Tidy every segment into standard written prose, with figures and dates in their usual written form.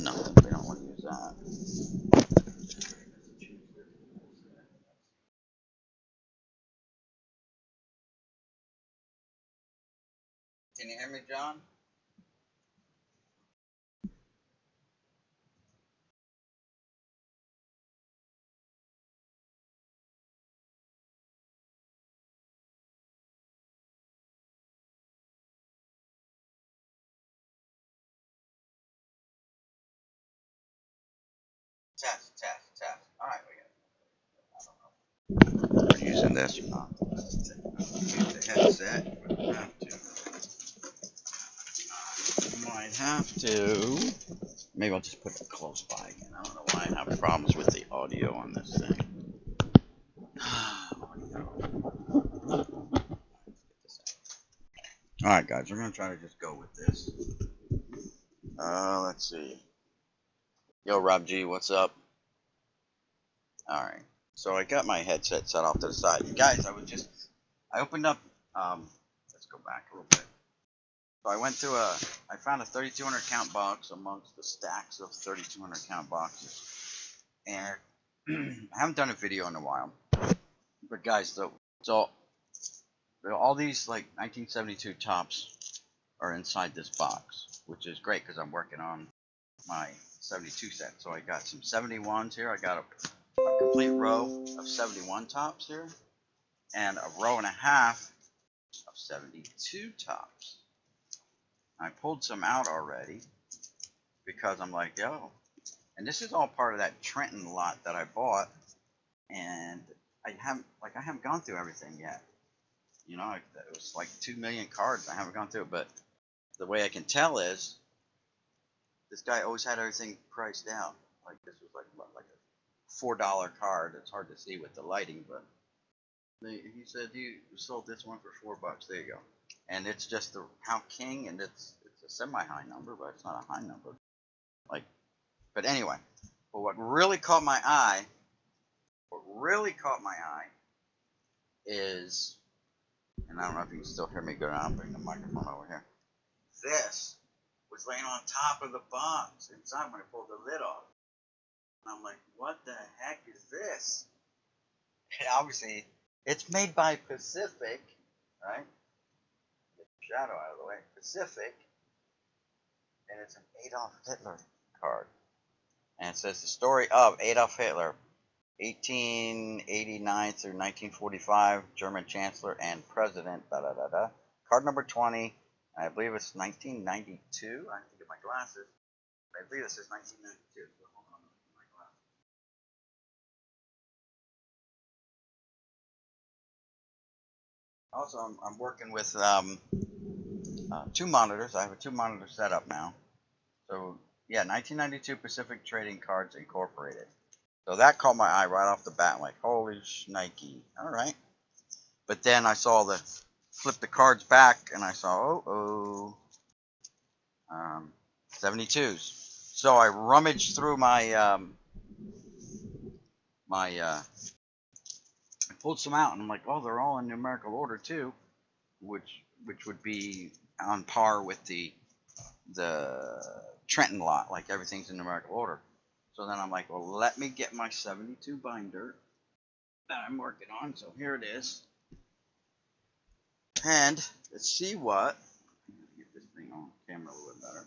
nothing. We don't want to use that. Can you hear me, John? Test, test, test. All right, we got it. We're using this or not. Use the headset. Might have to. Maybe I'll just put it close by again. I don't know why I have problems with the audio on this thing. Alright guys, we're going to try to just go with this. Let's see. Yo Rob G, what's up? Alright, so I got my headset set off to the side. Guys, I opened up, let's go back a little bit. So I went through I found a 3200 count box amongst the stacks of 3200 count boxes. And I haven't done a video in a while. But guys, so all these like 1972 tops are inside this box, which is great because I'm working on my 72 set. So I got some 71s here. I got a complete row of 71 tops here, and a row and a half of 72 tops. I pulled some out already because I'm like, yo, and this is all part of that Trenton lot that I bought, and I haven't gone through everything yet. You know, it was like 2 million cards. I haven't gone through it, but the way I can tell is this guy always had everything priced out. Like this was like what, like a $4 card. It's hard to see with the lighting, but he said you sold this one for $4. There you go. And it's just the How King, and it's a semi-high number, but it's not a high number. Like, but anyway, but what really caught my eye is, and I don't know if you can still hear me go down, bring the microphone over here. This was laying on top of the box inside when I pulled the lid off. And I'm like, what the heck is this? And obviously, it's made by Pacific, right? Get the shadow out of the way. Pacific. And it's an Adolf Hitler card. And it says the story of Adolf Hitler, 1889 through 1945, German Chancellor and President, Card number 20, I believe it's 1992. I have to get my glasses. I believe this is 1992. So hold on, my glasses. Also, I'm working with 2 monitors. I have a 2 monitor setup now. So yeah, 1992 Pacific Trading Cards Incorporated. So that caught my eye right off the bat, like, holy Nike. All right. But then I saw flip the cards back, and I saw, 72s. So I rummaged through I pulled some out, and I'm like, oh, they're all in numerical order too, which would be on par with the Trenton lot, like everything's in numerical order. So then I'm like, well, let me get my 72 binder that I'm working on. So here it is. And let's see what, get this thing on camera a little bit better.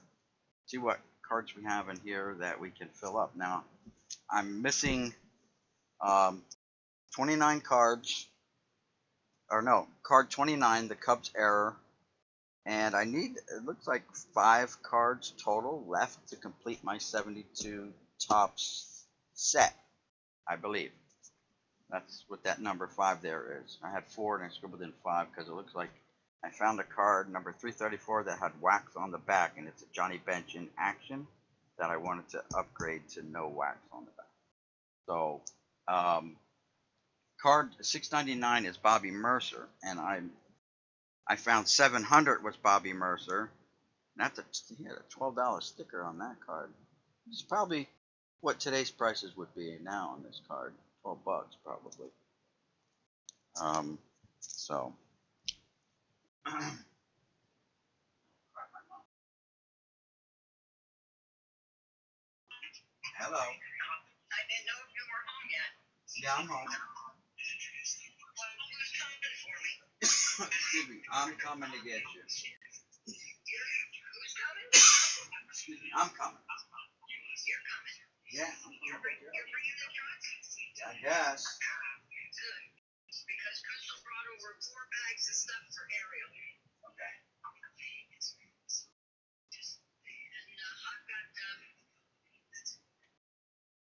See what cards we have in here that we can fill up. Now, I'm missing 29 cards, or no, card 29, the Cubs error. And I need, it looks like 5 cards total left to complete my 72 tops set, I believe. That's what that number 5 there is. I had 4 and I scribbled in 5 because it looks like I found a card number 334 that had wax on the back, and it's a Johnny Bench in action that I wanted to upgrade to no wax on the back. So card 699 is Bobby Mercer, and I found 700 was Bobby Mercer. And that's a $12 sticker on that card. It's probably what today's prices would be now on this card. $12 probably. So Hello. I didn't know if you were home yet. Yeah, I'm home. Who's coming for me? Excuse me, I'm coming to get you. Who's coming? Excuse me, I'm coming. You're coming? Yeah, I'm coming. You're bringing the truck? I guess. Good. Because Crystal brought over 4 bags of stuff for Ariel. Okay. And I've got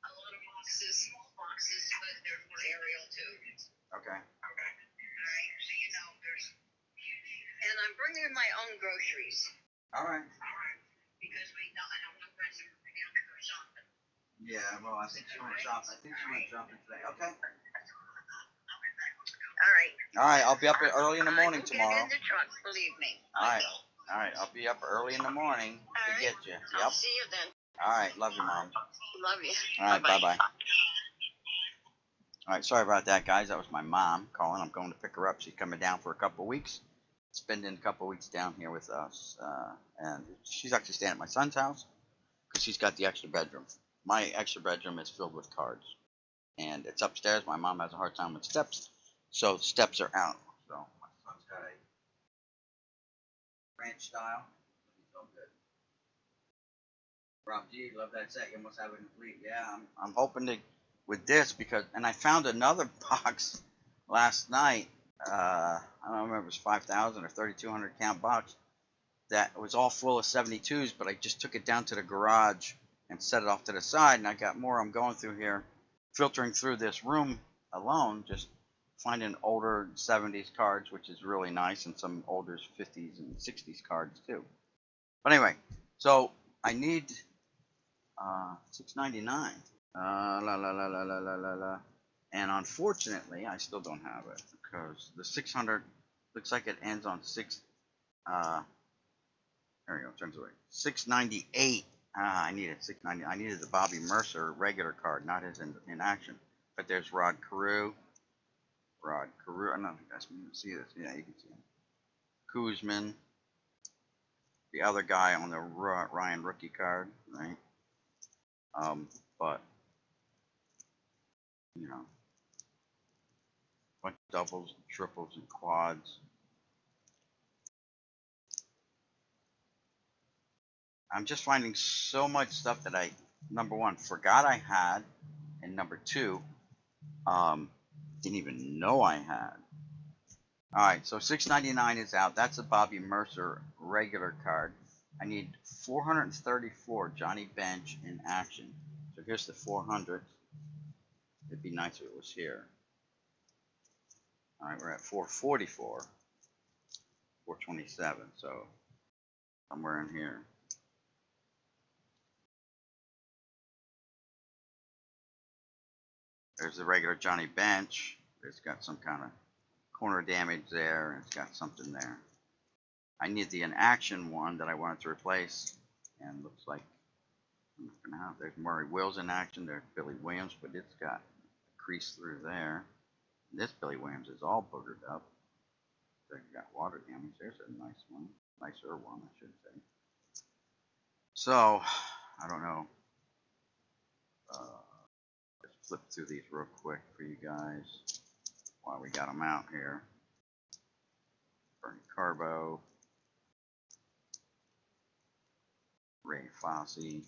a lot of boxes, small boxes, but they're for Ariel too. Okay. All right, so you know there's. And I'm bringing my own groceries. All right. Because I don't know where we're going to go shopping. Yeah, well, I think she went shopping. Today. Okay. All right, I'll be up early in the morning tomorrow. Get in the truck, believe me. All right, I'll be up early in the morning to get you. Yep. I'll see you then. All right, love you, Mom. Love you. All right, bye-bye. All right, sorry about that, guys. That was my mom calling. I'm going to pick her up. She's coming down for a couple of weeks, spending a couple of weeks down here with us. And she's actually staying at my son's house because she's got the extra bedroom. My extra bedroom is filled with cards, and it's upstairs. My mom has a hard time with steps, so steps are out. So my son's got a ranch style. He's so good. Rob G, love that set. You must have it complete. Yeah, I'm hoping to with this because, and I found another box last night. I don't remember if it was 5,000 or 3,200 count box that was all full of 72s, but I just took it down to the garage and set it off to the side, and I got more. I'm going through here, filtering through this room alone, just finding older 70s cards, which is really nice, and some older 50s and 60s cards too. But anyway, so I need $6.99. And unfortunately, I still don't have it because the 600 looks like it ends on 6. There we go. Turns away. 698. I needed 690. I needed the Bobby Mercer regular card, not his in action. But there's Rod Carew. I don't know if you guys can see this. Yeah, you can see him. Kuzman. The other guy on the Ryan rookie card, right? But you know, bunch of doubles, triples, and quads. I'm just finding so much stuff that I, number one, forgot I had, and number two, didn't even know I had. All right, so $6.99 is out. That's a Bobby Mercer regular card. I need 434 Johnny Bench in action. So here's the 400. It'd be nice if it was here. All right, we're at 444, 427. So somewhere in here. There's the regular Johnny Bench. It's got some kind of corner damage there, and it's got something there. I need the in action one that I wanted to replace, and looks like I'm not gonna have. There's Murray Wills in action. There's Billy Williams, but it's got a crease through there. This Billy Williams is all boogered up. They got water damage. There's a nice one, nicer one, I should say. So I don't know. Let's flip through these real quick for you guys while we got them out here. Bernie Carbo, Ray Fosse.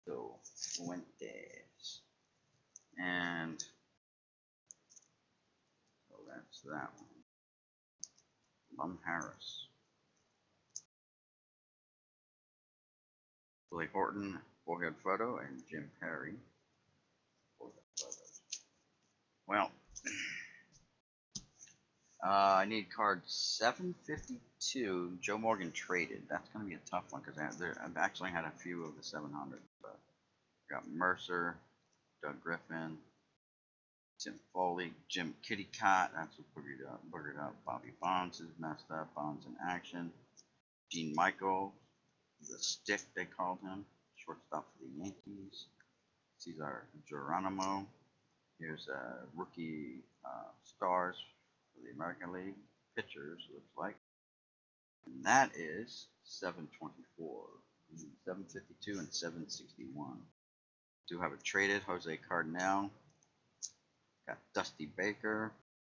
So Fuentes, and so that's that one. Lum Harris, Billy Horton, forehead photo, and Jim Perry. Well, I need card 752. Joe Morgan traded. That's going to be a tough one because I've actually had a few of the 700. But I got Mercer, Doug Griffin, Tim Foley, Jim Kitty Cott. That's boogered up. Bobby Bonds is messed up. Bonds in action. Gene Michael, the stick they called him, shortstop for the Yankees. Cesar Geronimo. Here's rookie stars for the American League. Pitchers, looks like. And that is 724, 752, and 761. Do have a traded Jose Cardinal. Got Dusty Baker,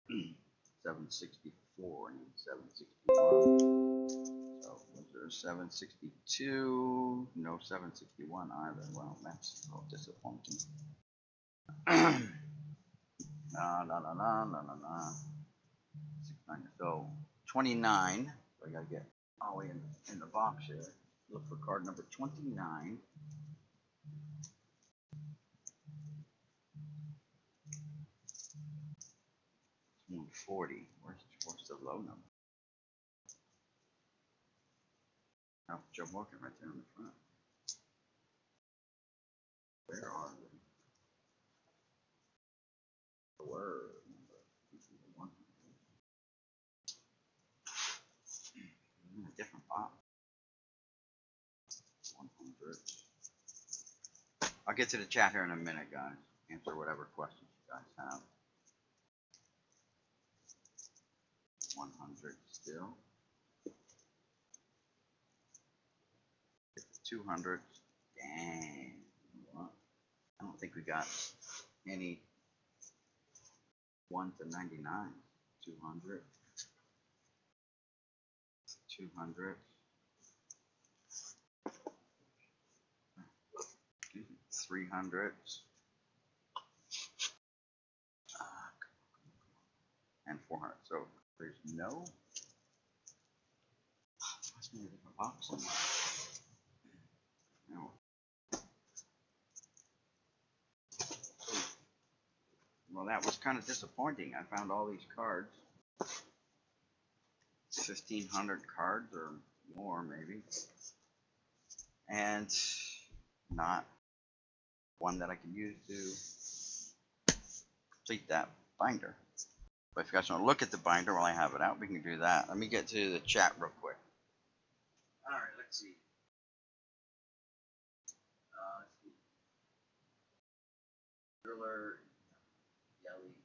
764 and 761. So was there 762? No 761 either. Well, that's a little disappointing. No. 69. So 29. So I gotta get all the way in the box here. Look for card number 29. 140. Where's the low number? Oh, Joe Morgan right there in the front. Where are they? The word number. This is the 100. A different box. 100. I'll get to the chat here in a minute, guys. Answer whatever questions you guys have. 100 still. Get the 200. Dang. I don't think we got any 1 to 99. 200. 200. 300. And 400. So there's no. Must be a different box somewhere. No. Well, that was kind of disappointing. I found all these cards. 1,500 cards or more, maybe. And not one that I can use to complete that binder. But if you guys want to look at the binder while I have it out, we can do that. Let me get to the chat real quick. Alright, let's see. Driller, Yelly,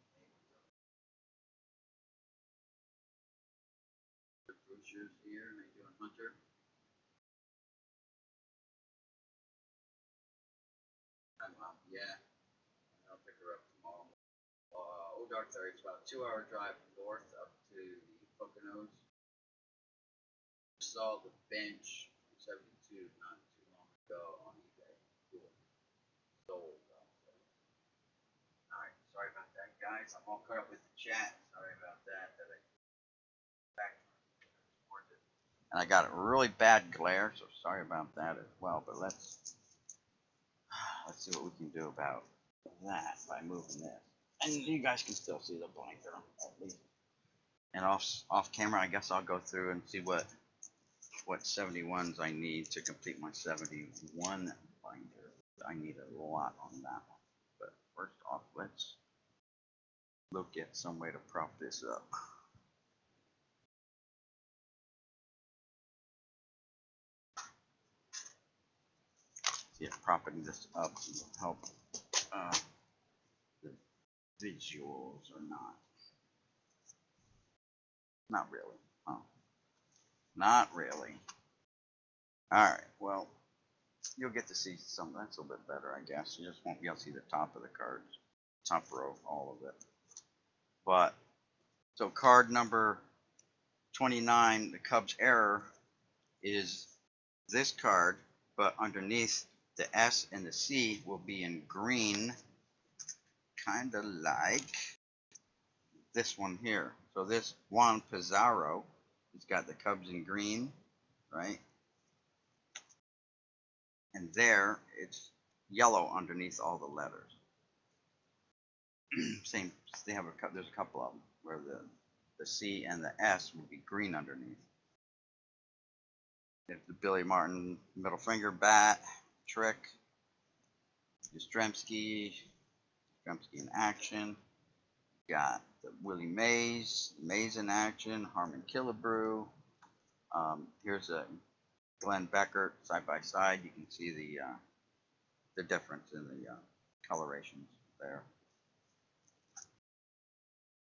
the Bruchers here, and they doing Hunter. Yeah, I'll pick her up tomorrow. Dark Theory, it's about a 2-hour drive north up to the Poconos. Saw the bench from 72 not too long ago on eBay. Cool. Sold. Alright, sorry about that, guys. I'm all caught up with the chat. Sorry about that. And I got a really bad glare, so sorry about that as well. But let's see what we can do about that by moving this. And you guys can still see the binder at least. And off camera, I guess I'll go through and see what 71s I need to complete my 71 binder. I need a lot on that one. But first off, let's look at some way to prop this up. See if propping this up will help the visuals or not. Not really. Oh. Not really. Alright, well, you'll get to see something that's a little bit better, I guess. You just won't be able to see the top of the cards. Top row, all of it. But, so card number 29, the Cubs error, is this card, but underneath the S and the C will be in green, kind of like this one here. So this Juan Pizarro, it's got the Cubs in green, right? And there, it's yellow underneath all the letters. Same, they have there's a couple of them where the C and the S will be green underneath. There's the Billy Martin middle finger bat trick. Yastrzemski in action. Got the Willie Mays in action. Harmon Killebrew. Here's a Glenn Beckert side by side. You can see the the difference in the colorations there.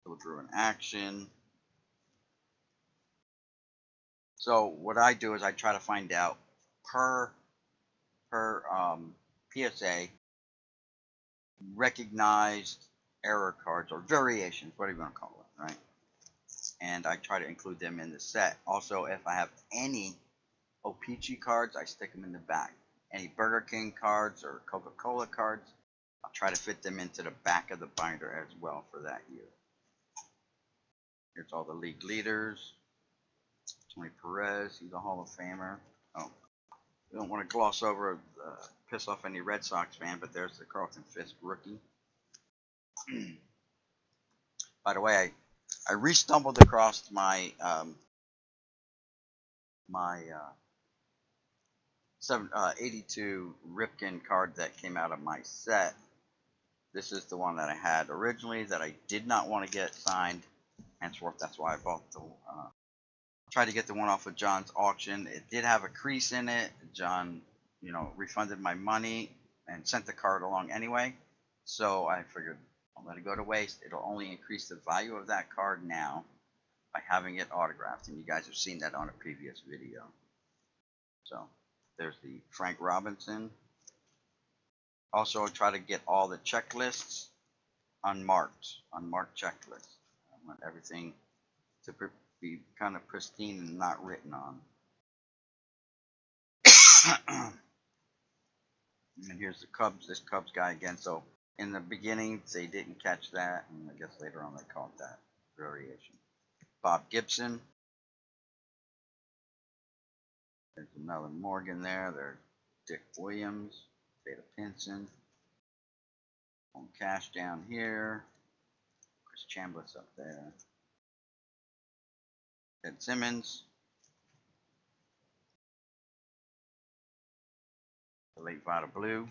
Go through an action. So what I do is I try to find out per PSA recognized error cards or variations, whatever you want to call it, right? And I try to include them in the set. Also, if I have any O-Pee-Chee cards, I stick them in the back. Any Burger King cards or Coca-Cola cards, I'll try to fit them into the back of the binder as well for that year. Here's all the league leaders. Tony Perez, he's a Hall of Famer. Oh, we don't want to gloss over, piss off any Red Sox fan, but there's the Carlton Fisk rookie. By the way, I re-stumbled across my 82 Ripken card that came out of my set. This is the one that I had originally that I did not want to get signed. Henceforth, that's why I bought the. Tried to get the one off of John's auction. It did have a crease in it. John, refunded my money and sent the card along anyway. So I figured I'll let it go to waste. It'll only increase the value of that card now by having it autographed, and you guys have seen that on a previous video. So there's the Frank Robinson. Also, I try to get all the checklists unmarked checklists. I want everything to be kind of pristine and not written on. And here's the Cubs, this Cubs guy again. So in the beginning, they didn't catch that, and I guess later on they caught that variation. Bob Gibson. There's another Morgan there. There's Dick Williams, Theta Pinson. On Cash down here. Chris Chambliss up there. Ted Simmons. The late Vada Blue.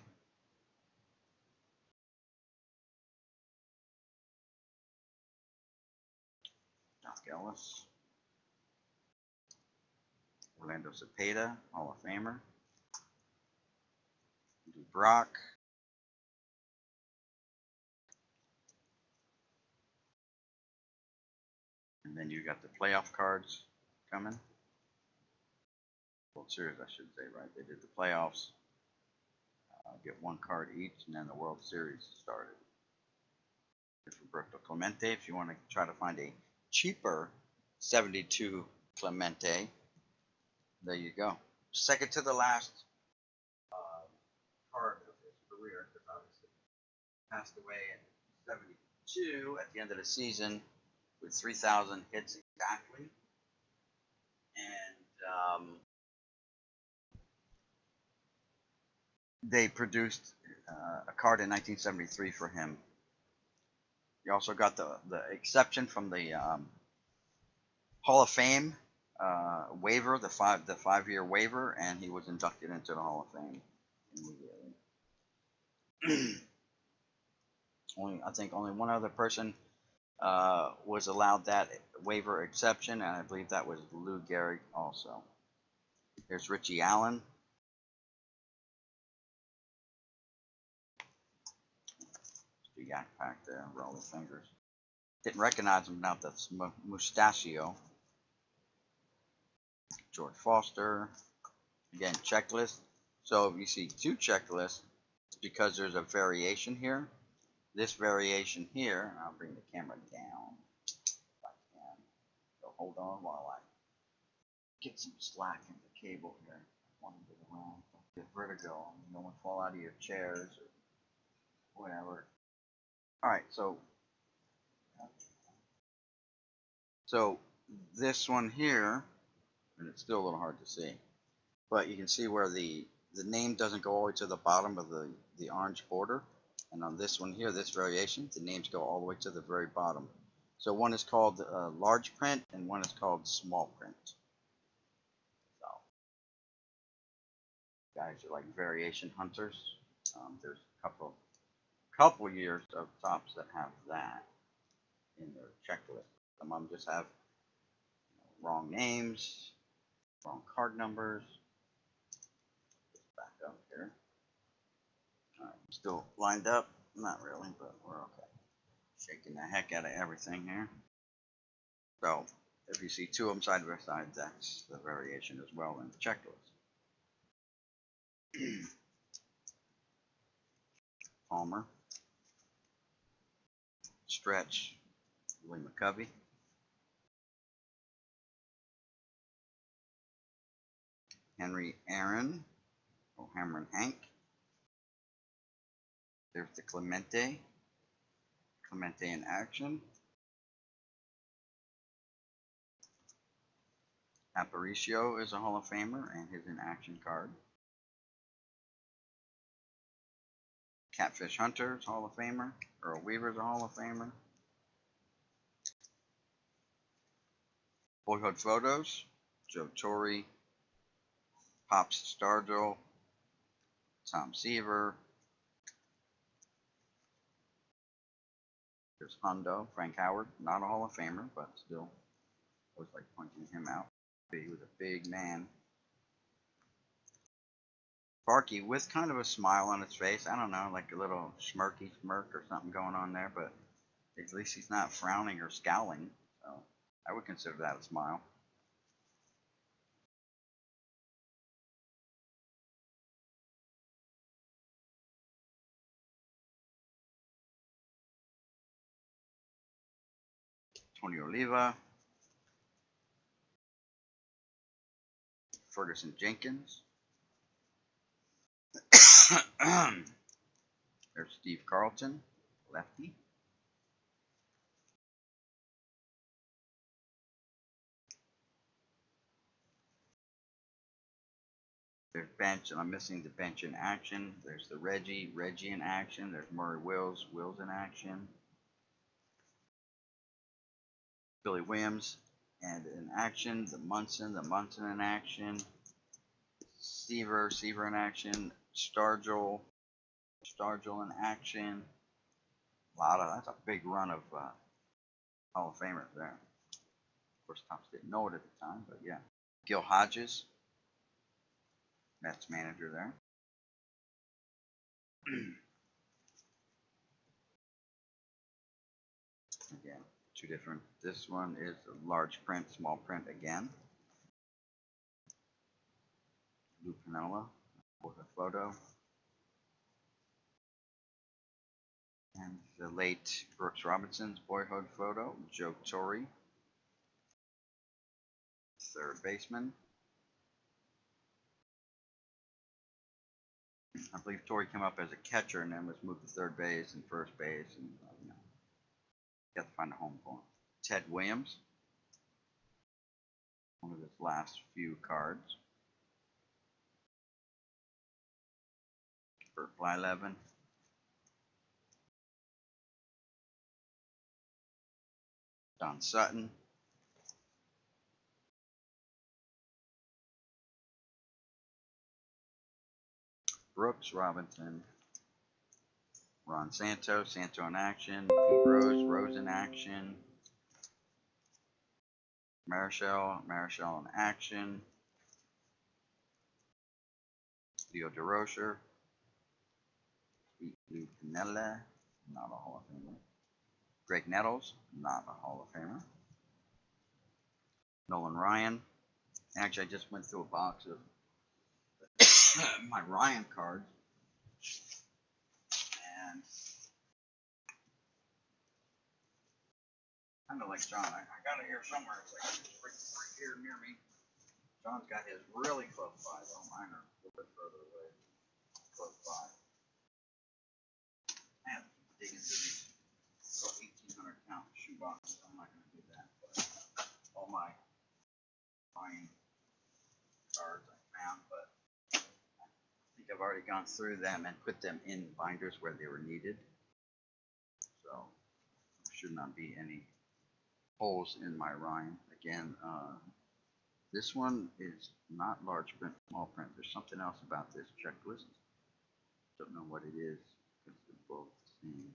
Doc Ellis. Orlando Cepeda, Hall of Famer. Lou Brock. And then you got the playoff cards coming. World Series, I should say, right? They did the playoffs. Get one card each, and then the World Series started. Here's Roberto Clemente. If you want to try to find a cheaper 72 Clemente, there you go. Second to the last card of his career, because obviously passed away in 72 at the end of the season with 3,000 hits exactly. And they produced a card in 1973 for him. You also got the exception from the Hall of Fame waiver, the 5-year waiver, and he was inducted into the Hall of Fame immediately. I think only one other person was allowed that waiver exception, and I believe that was Lou Gehrig also. There's Richie Allen. The Yak Pack there, roll the fingers. Didn't recognize him without the mustachio. George Foster. Again, checklist. So if you see two checklists, it's because there's a variation here. This variation here, I'll bring the camera down if I can. So hold on while I get some slack in the cable here. I want to get around. Don't get vertigo. No one fall out of your chairs or whatever. Alright, so this one here, and it's still a little hard to see, but you can see where the name doesn't go all the way to the bottom of the orange border. And on this one here, this variation, the names go all the way to the very bottom. So one is called large print and one is called small print. So guys are like variation hunters. There's a couple years of tops that have that in their checklist. Some of them just have wrong names, wrong card numbers. Back up here. Alright, still lined up? Not really, but we're okay. Shaking the heck out of everything here. So, if you see two of them side by side, that's the variation as well in the checklist. Palmer, Stretch, Willie McCovey, Henry Aaron, O'Hammer and Hank. There's the Clemente in action. Aparicio is a Hall of Famer and his in action card. Catfish Hunter is a Hall of Famer. Earl Weaver is a Hall of Famer. Boyhood Photos, Joe Torre, Pops Stargell, Tom Seaver. There's Hundo, Frank Howard, not a Hall of Famer, but still, I always like pointing him out. He was a big man. Sparky with kind of a smile on his face. I don't know, like a little smirky smirk or something going on there, but at least he's not frowning or scowling. So I would consider that a smile. Tony Oliva, Ferguson Jenkins. There's Steve Carlton, lefty. There's bench, and I'm missing the bench in action. There's the Reggie in action. There's Murray Wills in action. Billy Williams, and in action. The Munson in action. Seaver in action. Stargell in action. That's a big run of Hall of Famers there. Of course, Topps didn't know it at the time, but yeah. Gil Hodges, Mets manager there. Again, two different. This one is a large print, small print again. Lou Piniella with a photo. And the late Brooks Robinson's boyhood photo. Joe Torre, third baseman. I believe Torre came up as a catcher and then was moved to third base and first base, and got to find a home for him. Ted Williams, one of his last few cards. Bert Blyleven. Don Sutton. Brooks Robinson. Ron Santo in action. Pete Rose in action. Marichal in action. Leo DeRocher. Lou Piniella, not a Hall of Famer. Greg Nettles, not a Hall of Famer. Nolan Ryan. Actually, I just went through a box of my Ryan cards, and kind of like John, I got it here somewhere. It's like right here near me. John's got his really close by, though mine are a little bit further away, close by. Man, dig into these 1,800 count shoeboxes. I'm not going to do that, but all my Ryan cards I found, but I think I've already gone through them and put them in binders where they were needed. So there should not be any holes in my Ryan. Again, this one is not large print, small print. There's something else about this checklist. Don't know what it is because they're both the same.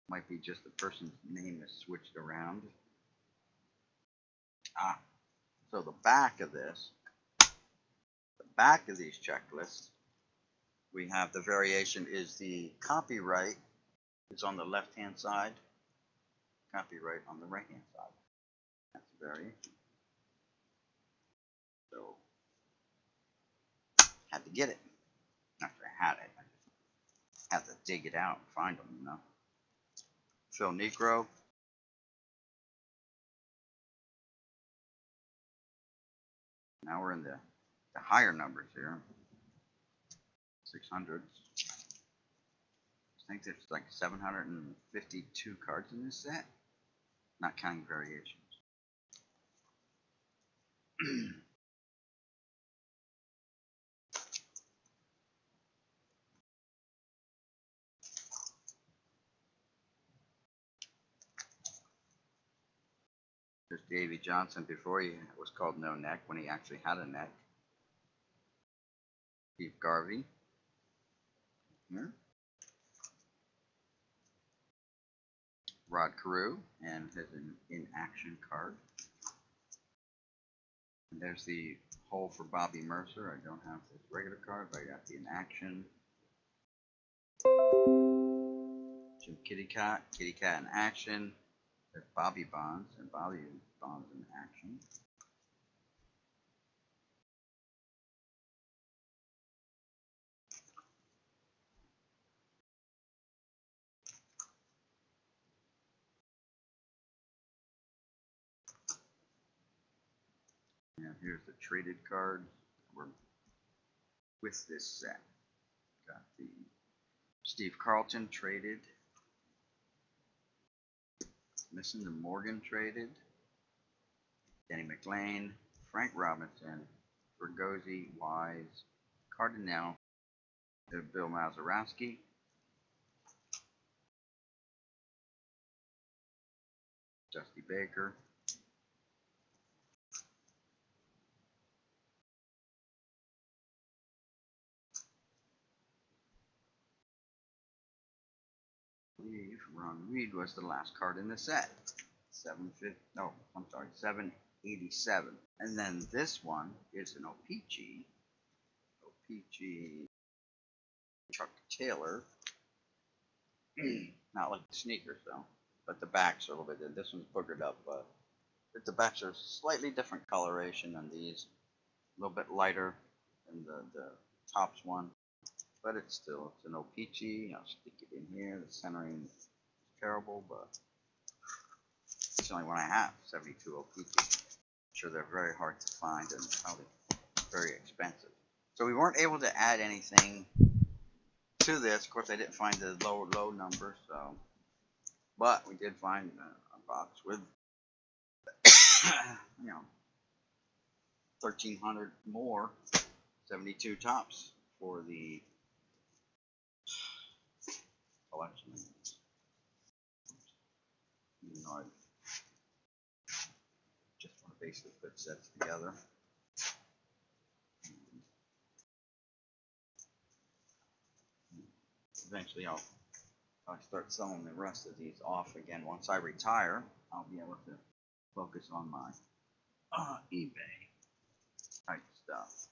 Might be just the person's name is switched around. So the back of these checklists we have the variation is the copyright. It's on the left hand side. Copyright on the right hand side. That's a variation. So had to get it. After I had it, I just had to dig it out and find them, you know. Phil Negro. Now we're in the higher numbers here. 600s. I think there's like 752 cards in this set, not counting variations. There's Davey Johnson before he was called No Neck, when he actually had a neck. Steve Garvey. Here. Rod Carew and his in action card. And there's the hole for Bobby Mercer. I don't have this regular card, but I got the in action. Jim Kitty Cat in action. There's Bobby Bonds, and Bobby Bonds in action. And here's the traded cards. We're with this set. Got the Steve Carlton traded. Missing the Morgan traded. Denny McLain, Frank Robinson, Bergozzi, Wise, Cardinale, Bill Mazeroski, Dusty Baker, I believe Ron Reed was the last card in the set. 787. And then this one is an O-Pee-Chee. O-Pee-Chee Chuck Taylor. Not like the sneakers though, but the backs are a little bit. This one's boogered up, but the backs are slightly different coloration than these. A little bit lighter than the tops one, but it's an O-Pee-Chee. I'll stick it in here. The centering is terrible, but it's the only one I have. 72 O-Pee-Chee. I'm sure they're very hard to find and probably very expensive. So we weren't able to add anything to this. Of course, I didn't find the low number, so. But we did find a box with, 1,300 more 72 tops for the collection. Even though I just want to basically put sets together. Eventually I'll start selling the rest of these off again. Once I retire, I'll be able to focus on my eBay type stuff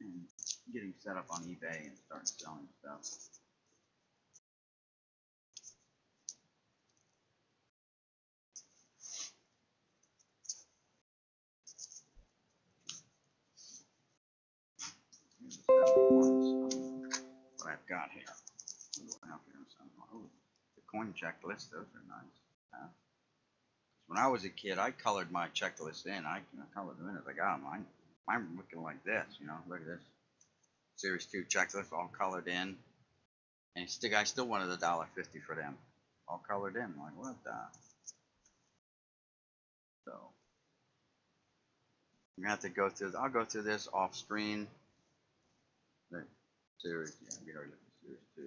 and getting set up on eBay and start selling stuff. What I've got here. Oh, the coin checklist, those are nice. When I was a kid, I colored my checklist in. I colored them in as I got them. Mine were looking like this, Look at this. Series 2 checklist, all colored in. And I still wanted $1.50 for them. All colored in. I'm like, what the? So, I'm going to have to go through, I'll go through this off screen. The series, we already looked at series 2,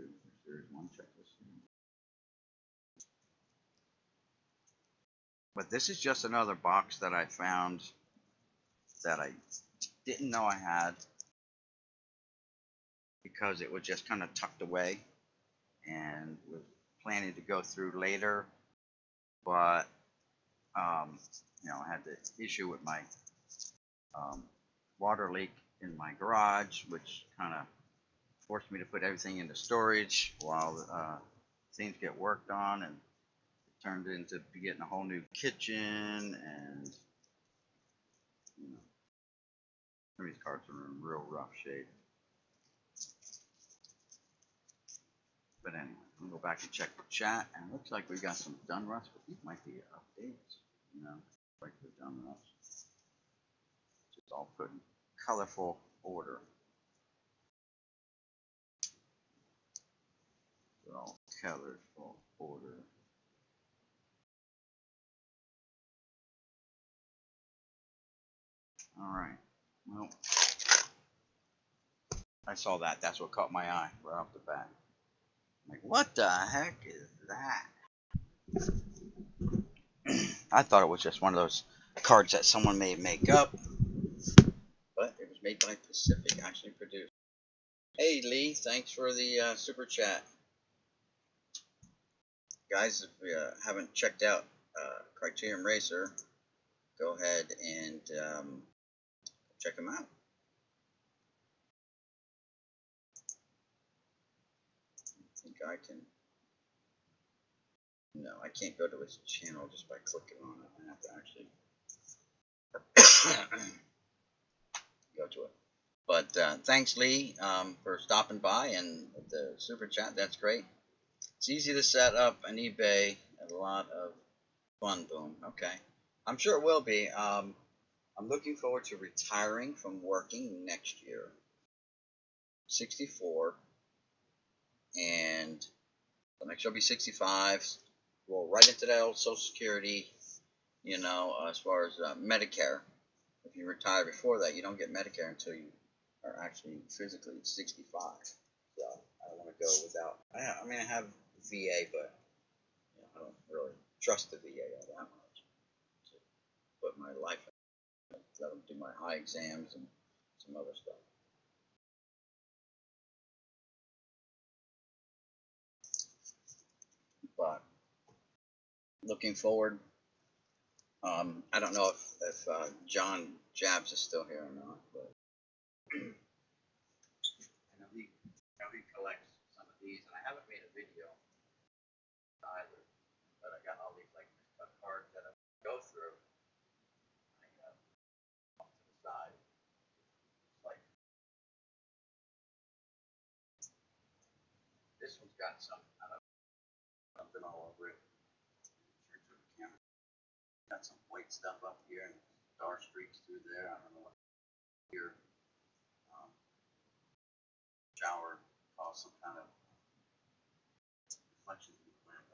series 1 checklist. But this is just another box that I found that I didn't know I had because it was just kind of tucked away and was planning to go through later, but I had the issue with my water leak in my garage, which kind of forced me to put everything into storage while things get worked on, and it turned into getting a whole new kitchen, and you know, some of these cards are in real rough shape. But anyway, I'm gonna go back and check the chat, and it looks like we got some done rusts, but these might be updates, you know, like the done rusts. Just all put in colorful order. They're all colorful order. All right. Well, I saw that. That's what caught my eye right off the bat. I'm like, what the heck is that? I thought it was just one of those cards that someone may make up, but it was made by Pacific, actually produced. Hey Lee, thanks for the super chat. Guys, if you haven't checked out Criterion Racer, go ahead and check them out. I think I can. No, I can't go to his channel just by clicking on it. I have to actually go to it. But thanks, Lee, for stopping by and the super chat. That's great. It's easy to set up an eBay. A lot of fun, boom. Okay. I'm sure it will be. I'm looking forward to retiring from working next year. 64. And the next year I'll be 65. Roll right into that old Social Security, you know, as far as Medicare. If you retire before that, you don't get Medicare until you are actually physically 65. So I don't want to go without. I mean, I have VA, but you know, I don't really trust the VA all that much to put my life in. Let them do my eye exams and some other stuff. But looking forward, I don't know if John Jabs is still here or not, but I know he collects some of these, and I haven't made a video either, but I got all these like cards that I go through. I off to the side. It's like this one's got some something all over it. Got some white stuff up here and dark streaks through there. I don't know what here. Shower caused some kind of reflections in the lamp.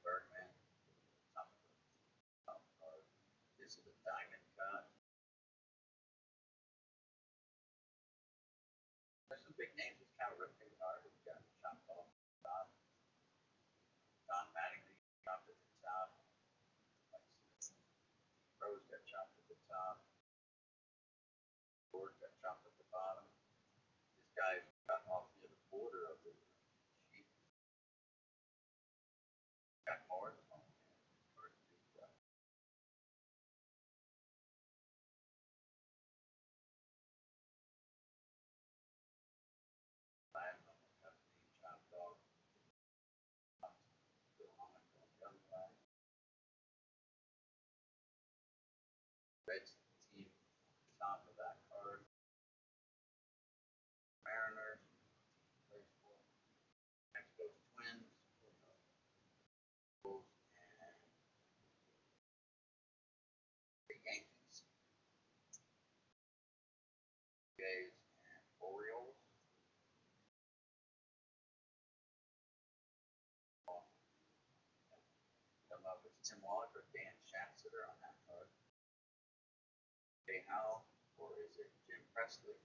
Bergman, top card. This is a diamond cut. There's some big names. It's kind of ripping card. It's got chopped off the top. Don Mattingly chopped at the top. Rose got chopped at the top. Ford got chopped at the bottom. This guy got off near the border of the sheet. Got more. Red's team top of that card. Mariners. Baseball. Next goes Twins. And the Yankees. Jays and Orioles. I don't know if it's Tim Wallach or Dan Schatzeder on that card. Jay Howell, or is it Jim Presley?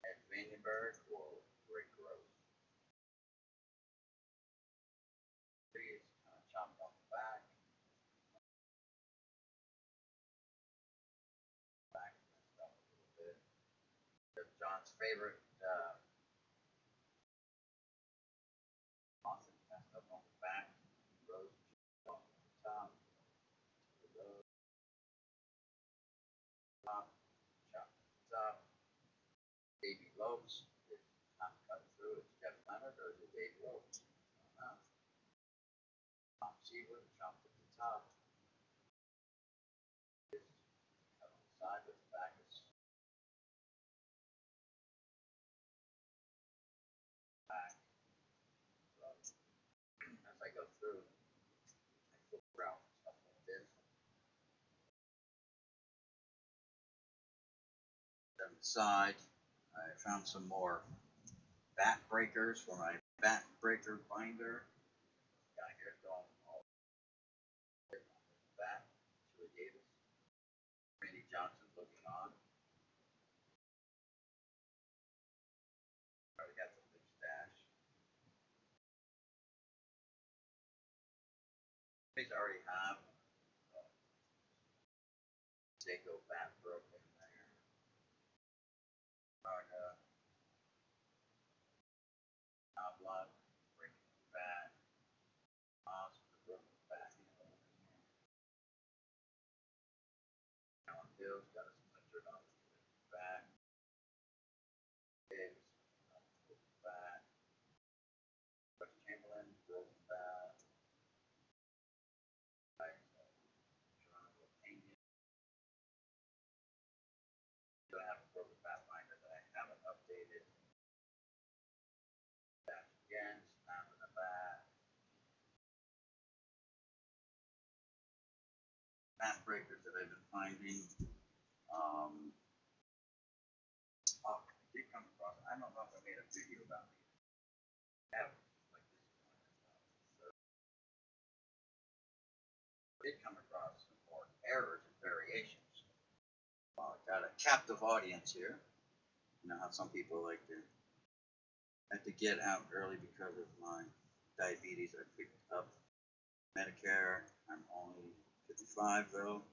Ed Vandenberg or Rick Rose? Three is kind of chopped off the back. Back messed up a little bit. favorite awesome messed up on the back, rose on the top, rose top, chop top, baby lopes. It's not cut through. It's Jeff Leonard or is it baby lopes? Tom Seawood chopped at the top. It's cut on the side, but the back is back. So as I go through, I flip around stuff like this. Then the side, I found some more back breakers for my back breaker binder. Got here going all the way on the back. Julie Davis, Randy Johnson looking on. Already got the big stash. These already have Seiko back broken there. Block, breaking the back. Moss with the broken back. Alan Hills got a splintered on the back. Davis, broken back. Russ Chamberlain, broken back. Geronimo Pena. Still have a broken back binder that I haven't updated. Back again, snap in the back. Back breakers that I've been finding. Oh, I did come across. I don't know if I made a video about these. I haven't, like this one. So I did come across some more errors and variations. Well, I got a captive audience here. You know how some people like to have to get out early because of my diabetes. I picked up Medicare. I'm only 55 though.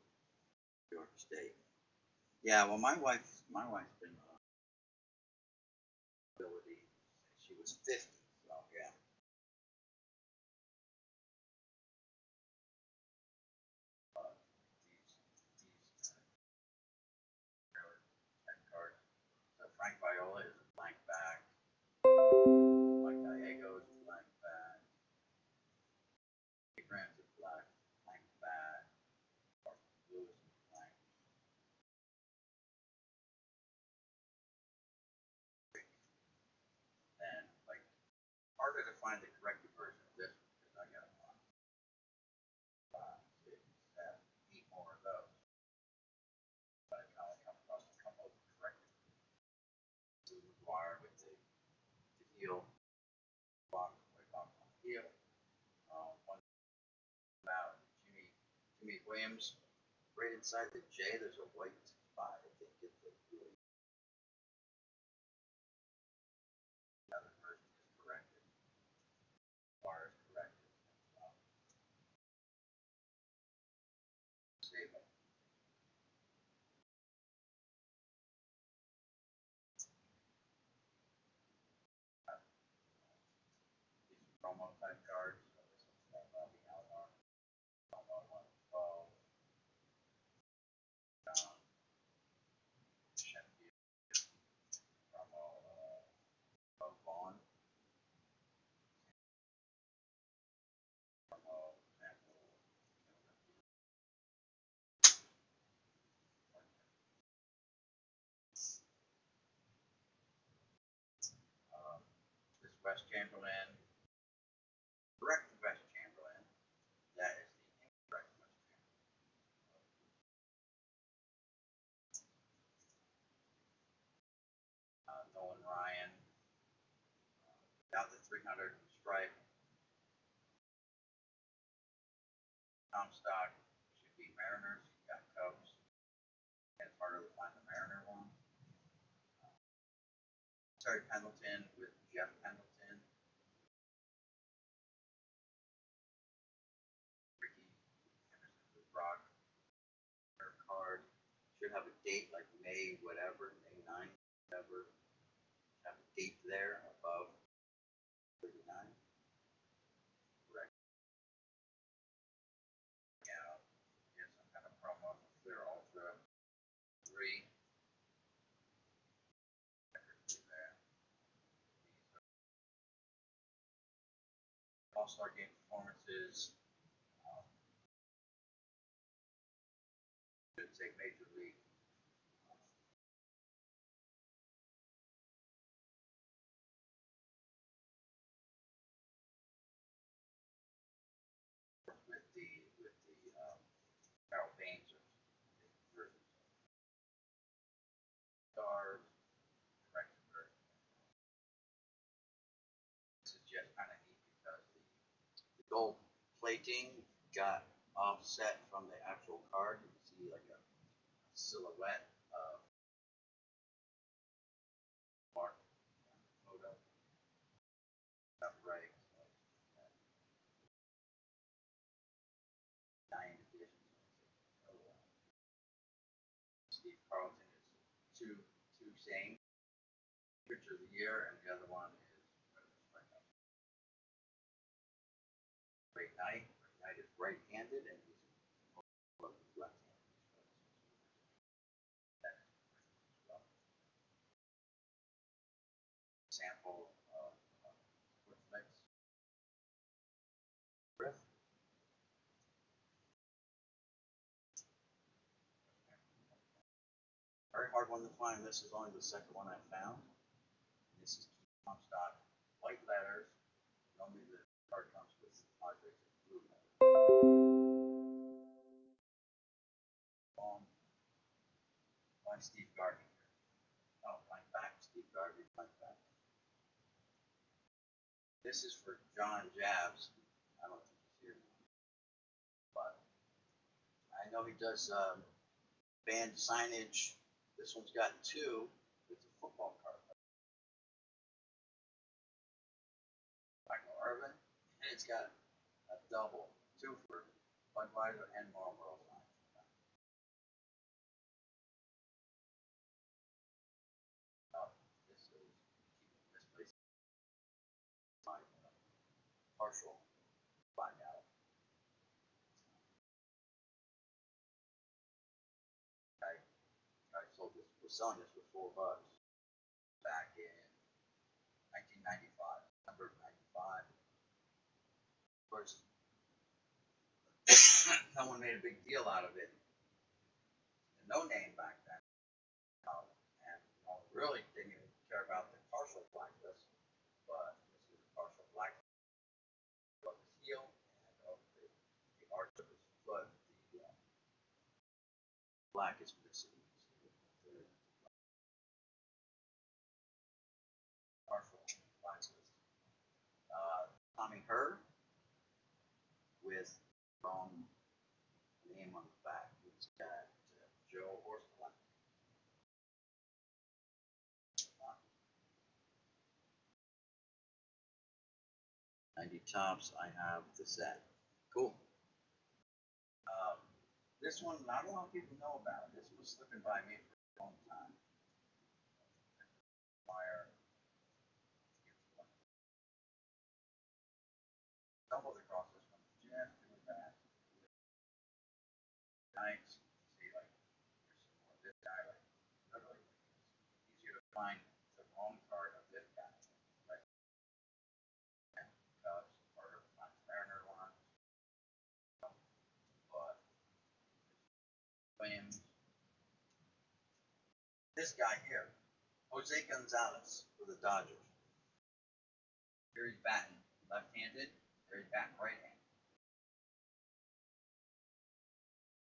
New York State. Yeah, well, my wife's been ability since she was 50. So yeah. These cards. So Frank Viola is a blank back. Mike Gallego is a blank back. Grant's a blank back. Lewis is blank. And like harder to find the corrected version of this because I got 8 more of those. But I can only come across a couple of corrected to require with the heel box, white box on the heel. One about Jimmy Williams. Right inside the J, there's a white spot. I think it's the really other version is corrected. Bar is corrected. Save it. These are promo type cards. So this one's about the Alvar. Promo 112. Sheffield. Promo Vaughn. Promo example. This West Chamberlain. Correct West Chamberlain. That is the incorrect West Chamberlain. Nolan Ryan. Without the 300 stripe. Comstock should be Mariners. Got Cubs. And it's harder to find the Mariner one. Terry Pendleton with Jeff Pendleton. Ricky Henderson with Brock. Their card should have a date like May whatever, May 9th, whatever. 8 there above 39. Correct. Yeah, get some kind of promo for Clear Ultra 3. There. All-Star Game performances. Should say Major League. With the Carol Baines versions of stars, correction version. This is just kind of neat because the gold plating got offset from the actual card. You can see like a silhouette of Mark photo. Not right. So, 9 editions. So, Steve Carlton is two same. Pitcher of the year, and the other one is Great Knight. Great Knight is right-handed, and he's left-handed. Sample of what's next. Griff. Very hard one to find. This is only the second one I found. This is Comstock white letters. Normally the card comes with Padres and blue letters. By Steve Garvey. Oh, blank back. Steve Garvey, blank back. This is for John Jabs. I don't think he's here now. But I know he does band signage. This one's got 2. It's a football card. Michael Irvin. And it's got a double. 2 for Budweiser and Marlboro. This is misplaced. Partial blackout. I sold this. Was selling this for $4 back in 1995. Number 95. Of course, someone made a big deal out of it. No name back then, and really didn't even care about the partial blacklist. But this is a partial blacklist of his heel and of the arch of his foot. The black is missing. Partial blacklist. Tommy Herr with wrong name on the back. It's got Joe Horsfly. 90 Topps. I have the set. Cool. This one, not a lot of people know about. This was slipping by me for a long time. Fire. Stumbled across this one just really fast. Nice. See, like, there's some more of this guy, like, literally, it's easier to find the wrong card of this guy. Like, Cubs, or Mariner one. But, Williams. This guy here, Jose Gonzalez for the Dodgers. Here he's batting left-handed, here he's batting right-handed.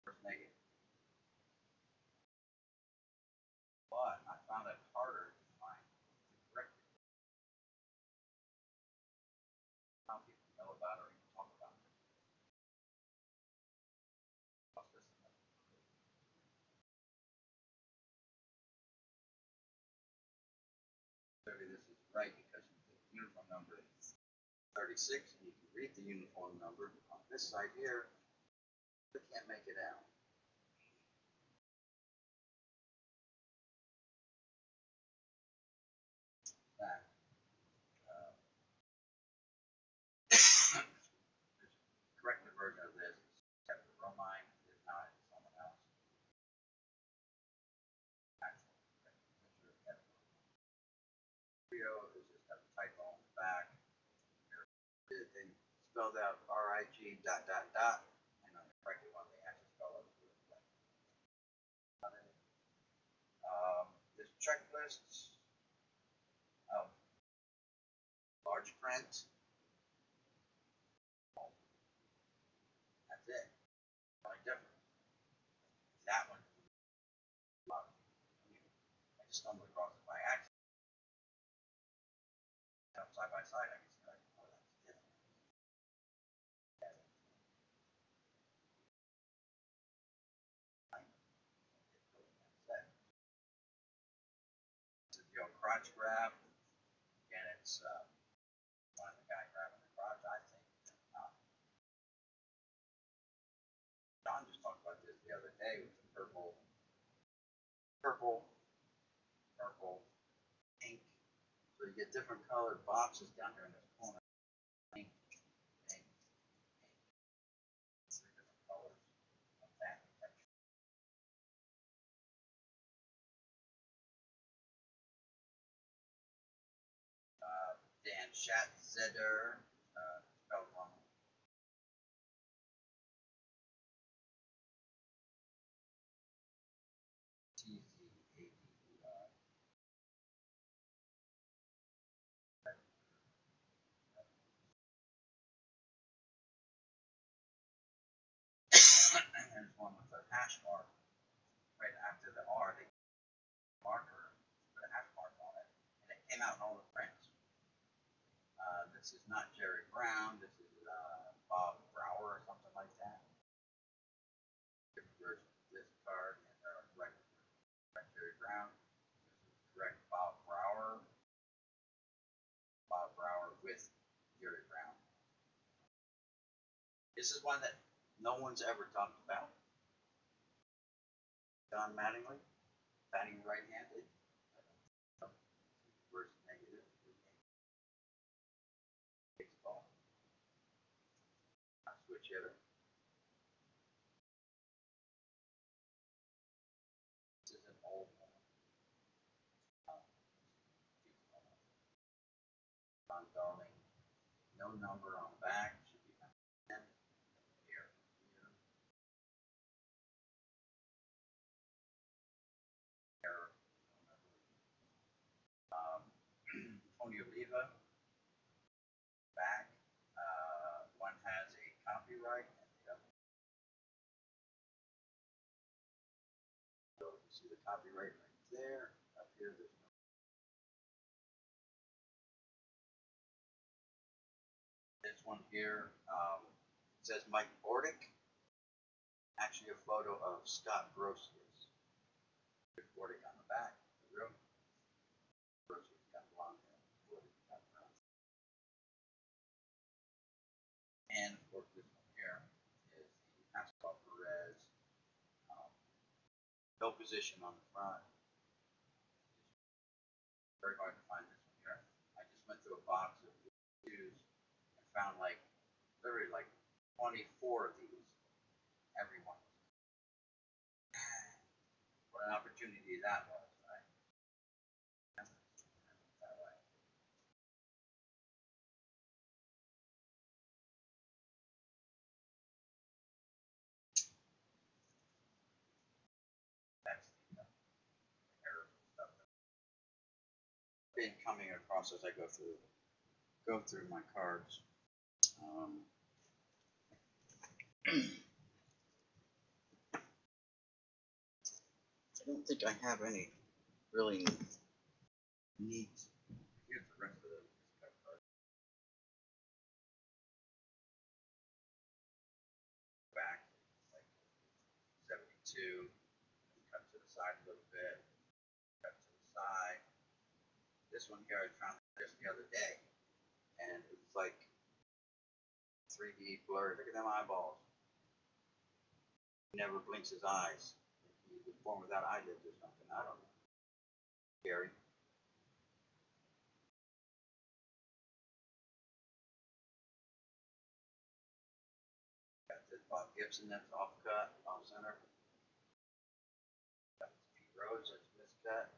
First negative. But I found it harder to find the correct. How people know about it or even talk about it. Clearly this is right because the uniform number is 36 and you can read the uniform number. On this side here, you can't make it out. That. spelled out RIG dot dot dot, and on the corrected one they actually spell it. This checklist of large print. That's it. Only difference. That one. I just stumbled across it by accident. Side by side, I can see like, oh, that's different. This is your crotch grab. Again, it's one of the guy grabbing the crotch, I think. John just talked about this the other day with the purple, pink. So you get different colored boxes down here in this corner. Pink, pink, pink. Three different colors of that texture. Dan Schatzeder, spelled wrong. TZADER. And there's one with a hash mark right after the R, the marker, put a hash mark on it, and it came out in all the prints. This is not Jerry Brown, this is Bob Brower or something like that. Different version of this card, and there are correct Jerry Brown. This is correct Bob Brower with Jerry Brown. This is one that no one's ever talked about. Don Mattingly, batting right-handed. Versus negative. Baseball. Switch hitter. This is an old one. Don Darling. No number on the back. Should be 10. Here. Error. Tony Oliva. Back. One has a copyright and the other. So you see the copyright right there. Up here, there's no. This one here says Mike Bordick. Actually, a photo of Scott Grossius. Bordick on the back. The real Grossius got blonde hair. Bordick got brown. And of course, this one here is the Pascal Perez. No position on the front. Very hard to find this one here. I just went through a box of shoes and found like literally like 24 of these. Everyone. What an opportunity that was, right? That way. That's the error stuff. Been coming across as I go through my cards. I don't think I have any really neat. Here's the rest of the card. Back like 72. Cut to the side a little bit. Cut to the side. This one here I found just the other day, and it's like 3D blurry. Look at them eyeballs. He never blinks his eyes. He was born without eyelids or something. I don't know. Scary. Got this Bob Gibson, that's off cut, off center. Got this Pete Rose, that's miscut.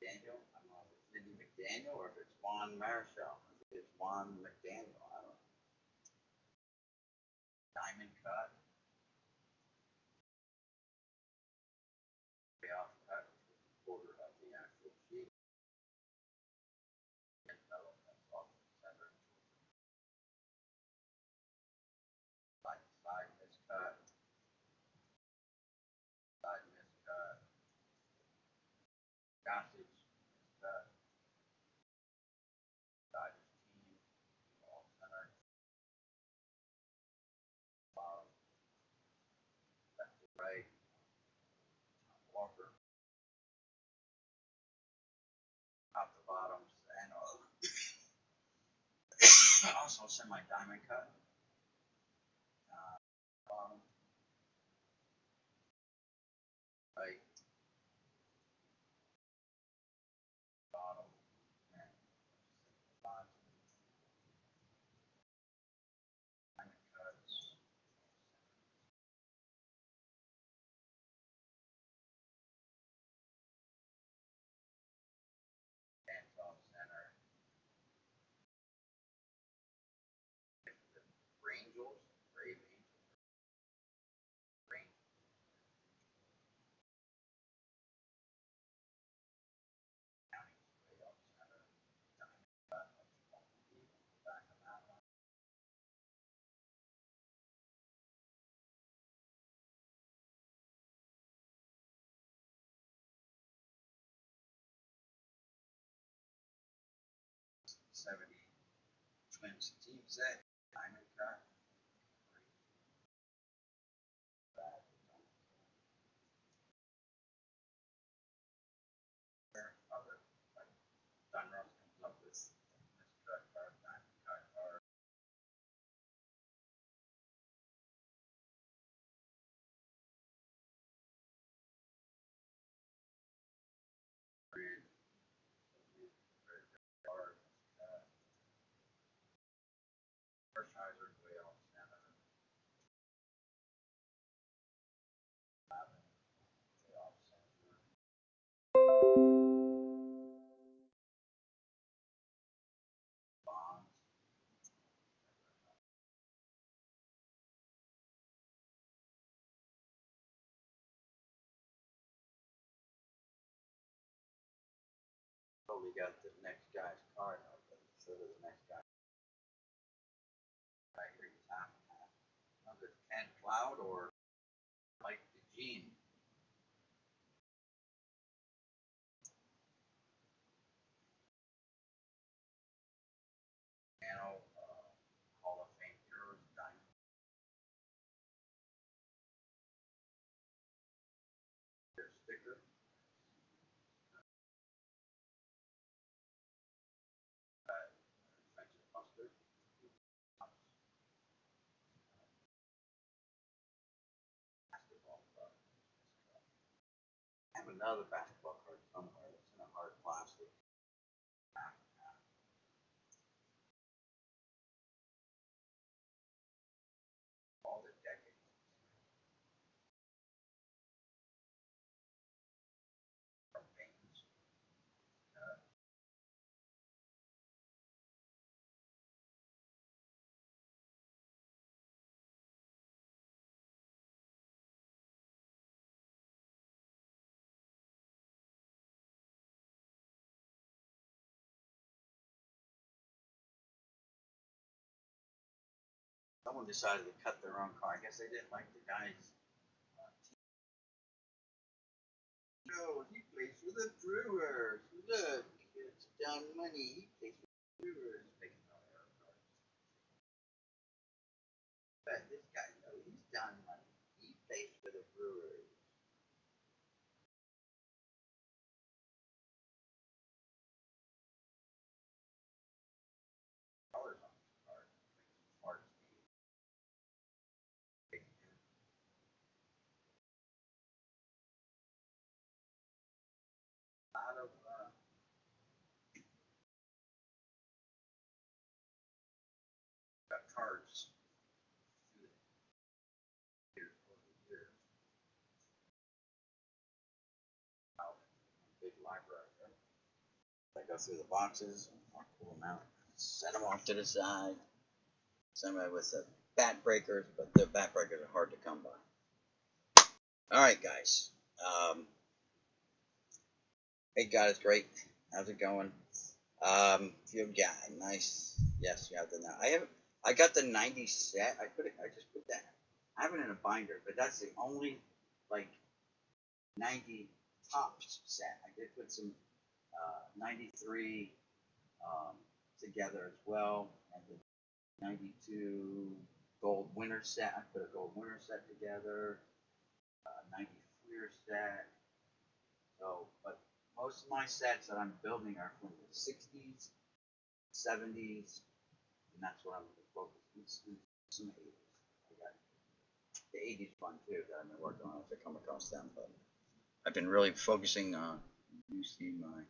Daniel, I don't know if it's Lindy McDaniel or if it's Juan Juan Marichal. I think it's Juan McDaniel. I don't know. Diamond cut. Payoff cut. Quarter of the actual sheet. And metal. That's off the center. Side to side miscut. Side miscut. Gossage miscut. Side is team. Off center. Bottom. Left to right. Walker. Top to bottom. And also semi diamond cut. Bottom. Right. Bottom. And bottom. Diamond cuts. Hands off center. Angels. Brave Angels. Range. County. Way off center. Diamond cut. Back of that one. '70 Twins team set. Diamond cut. Back. Other. Like Dunruss comes up with this cut card. Diamond cut card. Card. Hershiser way off center. Way off center. Bonds. So we got the next guy's card. So the next guy right here he's tapping at. Another Ken Cloud or Mike DeGene. Nano Hall of Fame Heroes Diamond. Their sticker. French Mustard. Basketball card. I have another basketball card somewhere. It's in a hard plastic. All the decades. From games. Someone decided to cut their own car. I guess they didn't like the guy's team. No, he plays for the Brewers. Look, it's John Money. He plays for the Brewers. Making no error cards. But this guy, no, he's John Money. He plays for the Brewers. Colors on this card. Smart Steve. A lot of cards through the years, over the years. Big library. Right? I go through the boxes. I'll pull them out, set them off to the side. Somebody with the bat breakers, but the bat breakers are hard to come by. All right, guys. Hey, God is great. How's it going? You got nice. Yes, you have the. I got the 90 set. I just put that. I have it in a binder, but that's the only like 90 tops set. I did put some 93 together as well, and the 92 gold winter set. I put a gold winter set together. 90 clear set. So, but most of my sets that I'm building are from the 60s, 70s, and that's what I'm focusing on. Some 80s. I got the 80s one too that I've been working on if I come across them, but I've been really focusing on. You see my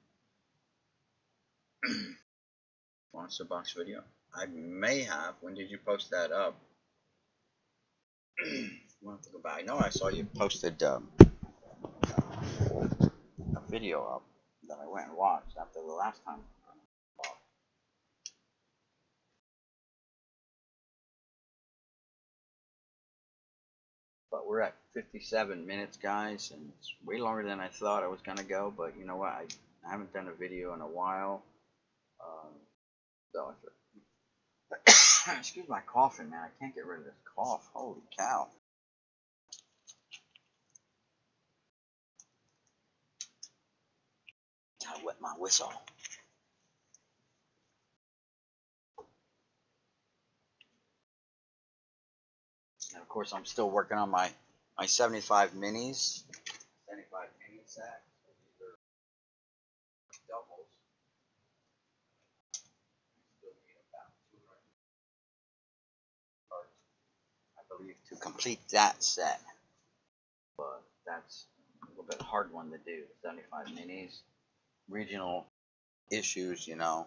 Monster Box video. I may have. When did you post that up? We'll have to go back. I know I saw you posted a video up that I went and watched after the last time. But we're at 57 minutes, guys, and it's way longer than I thought I was gonna go. But you know what? I haven't done a video in a while. So excuse my coughing, man. I can't get rid of this cough. Holy cow! Gotta wet my whistle. And of course, I'm still working on my 75 minis. 75 mini sacks. These are doubles. Still need about 200 cards, I believe, to complete that set. But that's a little bit hard one to do. 75 minis, regional issues, you know,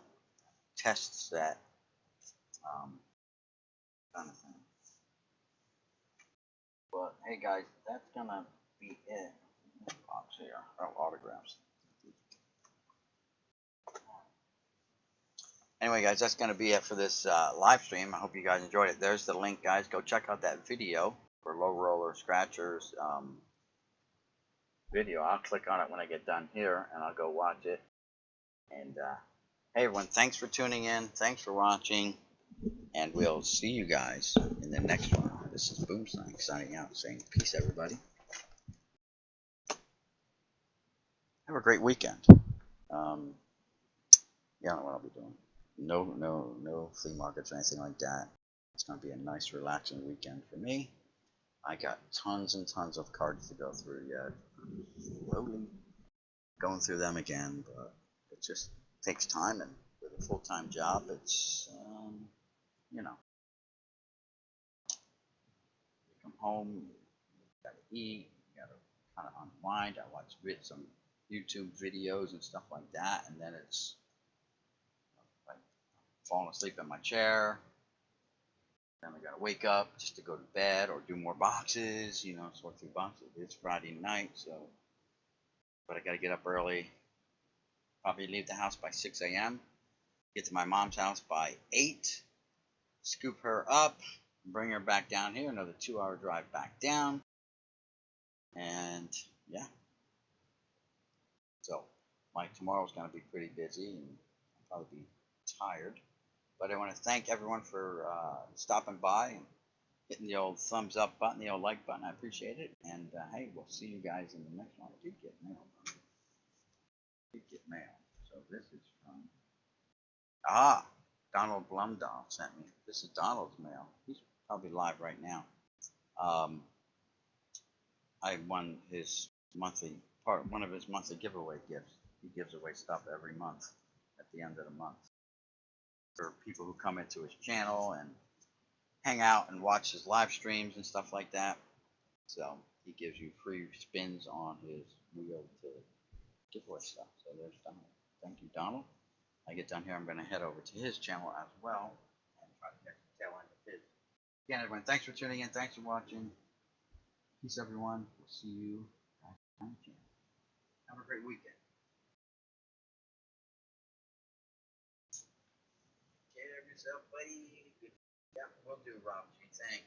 test set, kind of thing. But hey, guys, that's gonna be it. Box here. Oh, autographs. Anyway, guys, that's going to be it for this live stream. I hope you guys enjoyed it. There's the link, guys. Go check out that video for Low Roller Scratchers video. I'll click on it when I get done here, and I'll go watch it. And hey, everyone, thanks for tuning in. Thanks for watching. And we'll see you guys in the next one. This is Boomslang signing out, saying peace, everybody. Have a great weekend. Yeah, I don't know what I'll be doing. No flea markets or anything like that. It's going to be a nice, relaxing weekend for me. I got tons and tons of cards to go through yet. I'm slowly going through them again, but it just takes time, and with a full-time job, it's, you know, you come home, you gotta eat, you gotta kind of unwind. I watch some YouTube videos and stuff like that, and then it's like falling asleep in my chair. Then I gotta wake up just to go to bed or do more boxes, you know, sort through boxes. It's Friday night, so, but I gotta get up early. Probably leave the house by 6 a.m. Get to my mom's house by 8. Scoop her up, bring her back down here. Another 2-hour drive back down. And yeah. So, tomorrow's gonna be pretty busy, and I'll probably be tired. But I want to thank everyone for stopping by and hitting the old thumbs up button, the old like button. I appreciate it. And hey, we'll see you guys in the next one. I did get mail. So this is from Donald Blumdahl sent me. This is Donald's mail. He's probably live right now. I won his one of his monthly giveaway gifts. He gives away stuff every month at the end of the month for people who come into his channel and hang out and watch his live streams and stuff like that. So he gives you free spins on his wheel to give away stuff. So there's Donald. Thank you, Donald. I get done here, I'm going to head over to his channel as well and try to get the tail end of his. Again, everyone, thanks for tuning in. Thanks for watching. Peace, everyone. We'll see you next time. Have a great weekend. yourself, buddy. Good. Yeah, we'll do, Rob G. Thanks.